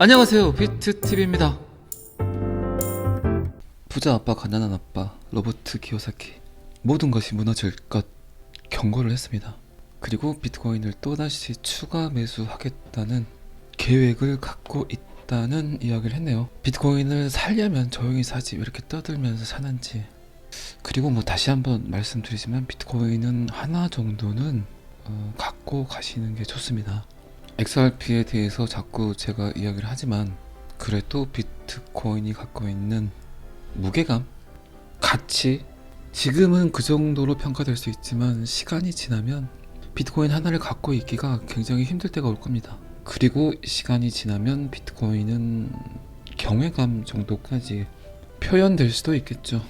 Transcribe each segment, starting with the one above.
안녕하세요, 비트TV입니다. 부자 아빠, 가난한 아빠, 로버트 키요사키. 모든 것이 무너질 것 경고를 했습니다. 그리고 비트코인을 또다시 추가 매수하겠다는 계획을 갖고 있다는 이야기를 했네요. 비트코인을 살려면 조용히 사지 왜 이렇게 떠들면서 사는지. 그리고 다시 한번 말씀드리지만 비트코인은 하나 정도는 갖고 가시는 게 좋습니다. XRP에 대해서 자꾸 제가 이야기를 하지만 그래도 비트코인이 갖고 있는 무게감, 가치, 지금은 그 정도로 평가될 수 있지만 시간이 지나면 비트코인 하나를 갖고 있기가 굉장히 힘들 때가 올 겁니다. 그리고 시간이 지나면 비트코인은 경외감 정도까지 표현될 수도 있겠죠.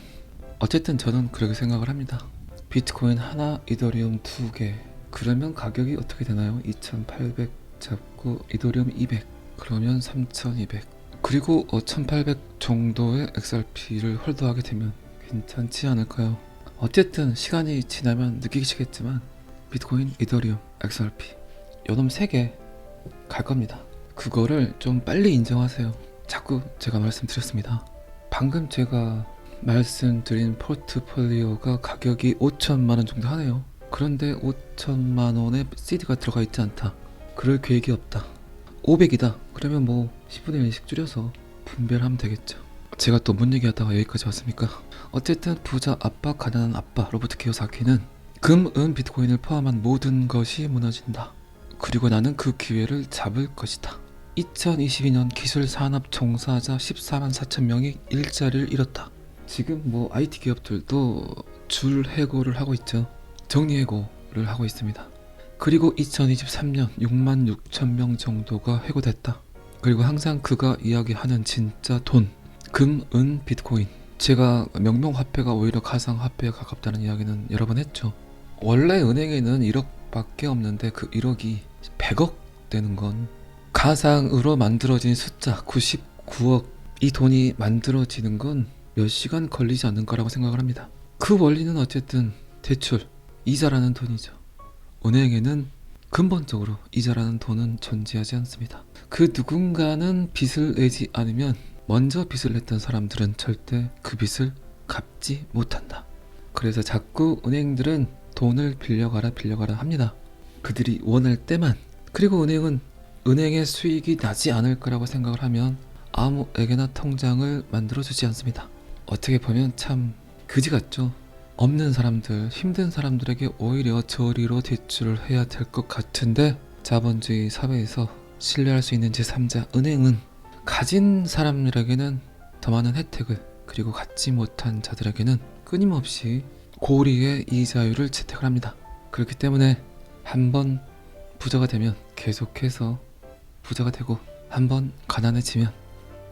어쨌든 저는 그렇게 생각을 합니다. 비트코인 하나, 이더리움 2개. 그러면 가격이 어떻게 되나요? 2800 잡고 이더리움 200, 그러면 3200. 그리고 1800 정도의 XRP를 홀드하게 되면 괜찮지 않을까요? 어쨌든 시간이 지나면 느끼시겠지만 비트코인, 이더리움, XRP 요놈 3개 갈 겁니다. 그거를 좀 빨리 인정하세요. 자꾸 제가 말씀드렸습니다. 방금 제가 말씀드린 포트폴리오가 가격이 5천만원 정도 하네요. 그런데 5천만원에 CD가 들어가 있지 않다. 그럴 계획이 없다. 500이다. 그러면 10분의 1씩 줄여서 분배를 하면 되겠죠. 제가 또 뭔 얘기하다가 여기까지 왔습니까? 어쨌든 부자 아빠, 가난한 아빠 로버트 키요사키는 금, 은, 비트코인을 포함한 모든 것이 무너진다. 그리고 나는 그 기회를 잡을 것이다. 2022년 기술 산업 종사자 14만 4천 명이 일자리를 잃었다. 지금 IT 기업들도 줄 해고를 하고 있죠. 정리해고를 하고 있습니다. 그리고 2023년 6만 6천 명 정도가 해고됐다. 그리고 항상 그가 이야기하는 진짜 돈, 금, 은, 비트코인. 제가 명명화폐가 오히려 가상화폐에 가깝다는 이야기는 여러 번 했죠. 원래 은행에는 1억밖에 없는데 그 1억이 100억 되는 건 가상으로 만들어진 숫자 99억. 이 돈이 만들어지는 건 몇 시간 걸리지 않는 거라고 생각을 합니다. 그 원리는 어쨌든 대출, 이자라는 돈이죠. 은행에는 근본적으로 이자라는 돈은 존재하지 않습니다. 그 누군가는 빚을 내지 않으면 먼저 빚을 냈던 사람들은 절대 그 빚을 갚지 못한다. 그래서 자꾸 은행들은 돈을 빌려가라 합니다. 그들이 원할 때만. 그리고 은행은 은행의 수익이 나지 않을 거라고 생각을 하면 아무에게나 통장을 만들어주지 않습니다. 어떻게 보면 참 그지 같죠. 없는 사람들, 힘든 사람들에게 오히려 저리로 대출을 해야 될 것 같은데 자본주의 사회에서 신뢰할 수 있는 제3자 은행은 가진 사람들에게는 더 많은 혜택을, 그리고 갖지 못한 자들에게는 끊임없이 고리의 이자율을 채택을 합니다. 그렇기 때문에 한번 부자가 되면 계속해서 부자가 되고 한번 가난해지면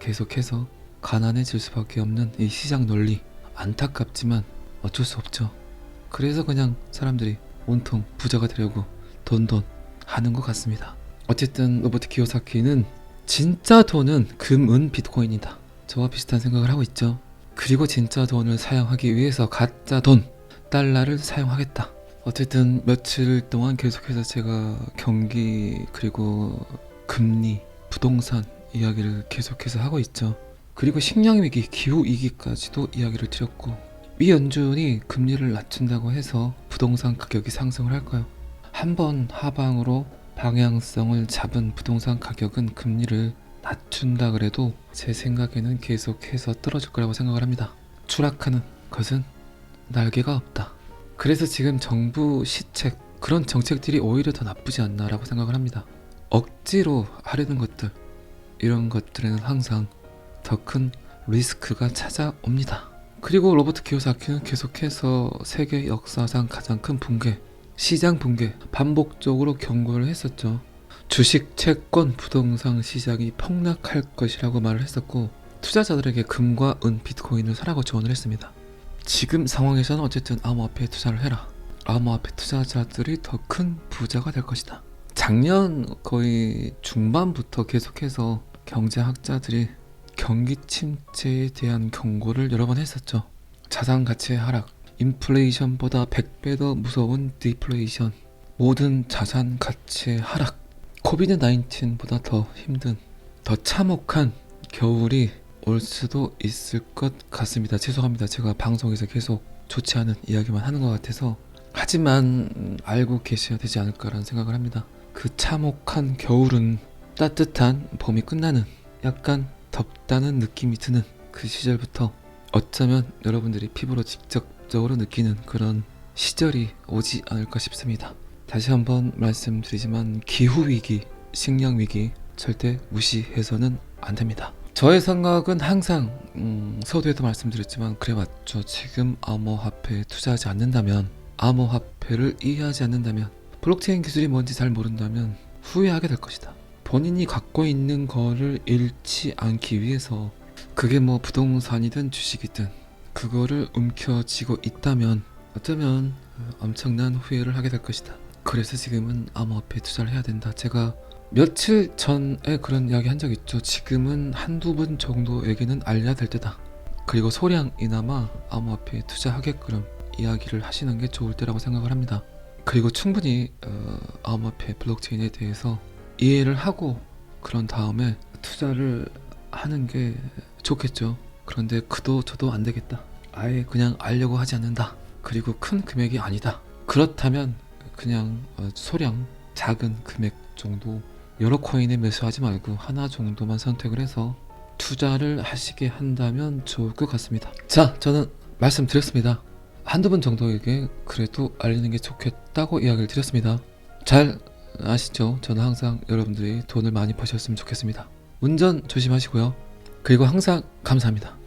계속해서 가난해질 수밖에 없는 이 시장 논리, 안타깝지만 어쩔 수 없죠. 그래서 그냥 사람들이 온통 부자가 되려고 돈 하는 것 같습니다. 어쨌든 로버트 키요사키는 진짜 돈은 금, 은, 비트코인이다. 저와 비슷한 생각을 하고 있죠. 그리고 진짜 돈을 사용하기 위해서 가짜 돈, 달러를 사용하겠다. 어쨌든 며칠 동안 계속해서 제가 경기 그리고 금리, 부동산 이야기를 계속해서 하고 있죠. 그리고 식량위기, 기후위기까지도 이야기를 드렸고, 미 연준이 금리를 낮춘다고 해서 부동산 가격이 상승을 할까요? 한번 하방으로 방향성을 잡은 부동산 가격은 금리를 낮춘다 그래도 제 생각에는 계속해서 떨어질 거라고 생각을 합니다. 추락하는 것은 날개가 없다. 그래서 지금 정부 시책, 그런 정책들이 오히려 더 나쁘지 않나라고 생각을 합니다. 억지로 하려는 것들, 이런 것들에는 항상 더 큰 리스크가 찾아옵니다. 그리고 로버트 키요사키는 계속해서 세계 역사상 가장 큰 붕괴, 시장 붕괴 반복적으로 경고를 했었죠. 주식, 채권, 부동산 시장이 폭락할 것이라고 말을 했었고, 투자자들에게 금과 은, 비트코인을 사라고 조언을 했습니다. 지금 상황에서는 어쨌든 암호화폐에 투자를 해라. 암호화폐 투자자들이 더 큰 부자가 될 것이다. 작년 거의 중반부터 계속해서 경제학자들이 경기 침체에 대한 경고를 여러 번 했었죠. 자산 가치의 하락, 인플레이션보다 100배 더 무서운 디플레이션, 모든 자산 가치의 하락, 코비드 19보다 더 힘든 더 참혹한 겨울이 올 수도 있을 것 같습니다. 죄송합니다. 제가 방송에서 계속 좋지 않은 이야기만 하는 것 같아서. 하지만 알고 계셔야 되지 않을까라는 생각을 합니다. 그 참혹한 겨울은 따뜻한 봄이 끝나는, 약간 덥다는 느낌이 드는 그 시절부터 어쩌면 여러분들이 피부로 직접적으로 느끼는 그런 시절이 오지 않을까 싶습니다. 다시 한번 말씀드리지만 기후위기, 식량위기 절대 무시해서는 안 됩니다. 저의 생각은 항상 서두에도 말씀드렸지만 그래왔죠. 지금 암호화폐에 투자하지 않는다면, 암호화폐를 이해하지 않는다면, 블록체인 기술이 뭔지 잘 모른다면 후회하게 될 것이다. 본인이 갖고 있는 거를 잃지 않기 위해서, 그게 뭐 부동산이든 주식이든 그거를 움켜쥐고 있다면 어쩌면 엄청난 후회를 하게 될 것이다. 그래서 지금은 암호화폐에 투자를 해야 된다. 제가 며칠 전에 그런 이야기 한 적 있죠. 지금은 한두 분 정도에게는 알려야 될 때다. 그리고 소량이나마 암호화폐에 투자하게끔 이야기를 하시는 게 좋을 때라고 생각을 합니다. 그리고 충분히 암호화폐 블록체인에 대해서 이해를 하고 그런 다음에 투자를 하는 게 좋겠죠. 그런데 그도 저도 안 되겠다. 아예 그냥 알려고 하지 않는다. 그리고 큰 금액이 아니다. 그렇다면 그냥 소량 작은 금액 정도, 여러 코인에 매수하지 말고 하나 정도만 선택을 해서 투자를 하시게 한다면 좋을 것 같습니다. 자, 저는 말씀드렸습니다. 한두 분 정도에게 그래도 알리는 게 좋겠다고 이야기를 드렸습니다. 잘 아시죠? 저는 항상 여러분들이 돈을 많이 버셨으면 좋겠습니다. 운전 조심하시고요. 그리고 항상 감사합니다.